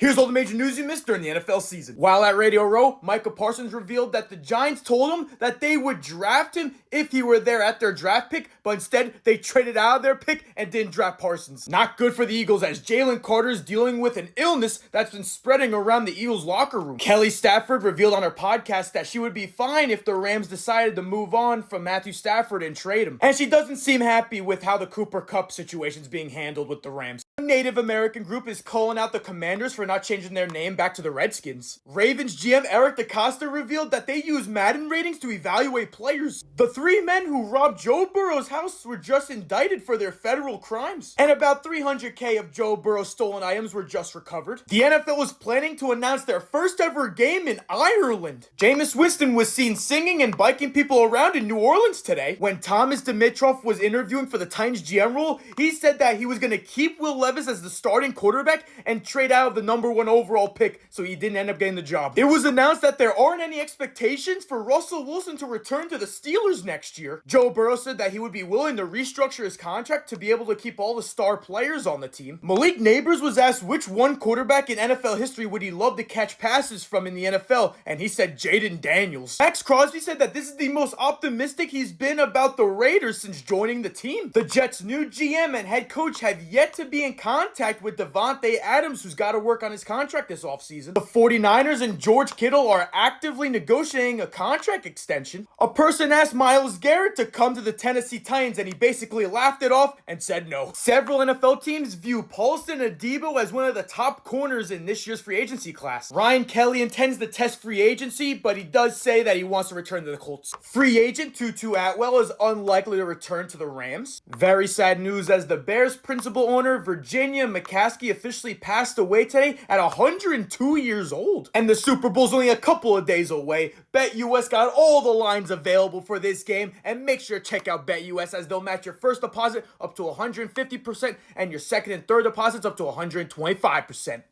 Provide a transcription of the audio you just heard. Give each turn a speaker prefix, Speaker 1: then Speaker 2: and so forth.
Speaker 1: Here's all the major news you missed during the NFL season. While at Radio Row, Micah Parsons revealed that the Giants told him that they would draft him if he were there at their draft pick, but instead they traded out of their pick and didn't draft Parsons. Not good for the Eagles as Jalen Carter is dealing with an illness that's been spreading around the Eagles locker room. Kelly Stafford revealed on her podcast that she would be fine if the Rams decided to move on from Matthew Stafford and trade him. And she doesn't seem happy with how the Cooper Kupp situation is being handled with the Rams. A Native American group is calling out the Commanders for not changing their name back to the Redskins. Ravens GM Eric DeCosta revealed that they use Madden ratings to evaluate players. The three men who robbed Joe Burrow's house were just indicted for their federal crimes. And about $300K of Joe Burrow's stolen items were just recovered. The NFL is planning to announce their first ever game in Ireland. Jameis Winston was seen singing and biking people around in New Orleans today. When Thomas Dimitroff was interviewing for the Titans GM role, he said that he was going to keep Will Levis as the starting quarterback and trade out of the number 1 overall pick, so he didn't end up getting the job. It was announced that there aren't any expectations for Russell Wilson to return to the Steelers next year. Joe Burrow said that he would be willing to restructure his contract to be able to keep all the star players on the team. Malik Neighbors was asked which one quarterback in NFL history would he love to catch passes from in the NFL, and he said Jaden Daniels. Max Crosby said that this is the most optimistic he's been about the Raiders since joining the team. The Jets' new GM and head coach have yet to be in contact with Davante Adams, who's got to work on his contract this offseason. The 49ers and George Kittle are actively negotiating a contract extension. A person asked Myles Garrett to come to the Tennessee Titans, and he basically laughed it off and said no. Several NFL teams view Paulson Adebo as one of the top corners in this year's free agency class. Ryan Kelly intends to test free agency, but he does say that he wants to return to the Colts. Free agent Tutu Atwell is unlikely to return to the Rams. Very sad news as the Bears' principal owner, Virginia McCaskey, officially passed away today at 102 years old. And the Super Bowl's only a couple of days away. BetUS got all the lines available for this game, and make sure to check out BetUS as they'll match your first deposit up to 150% and your second and third deposits up to 125%.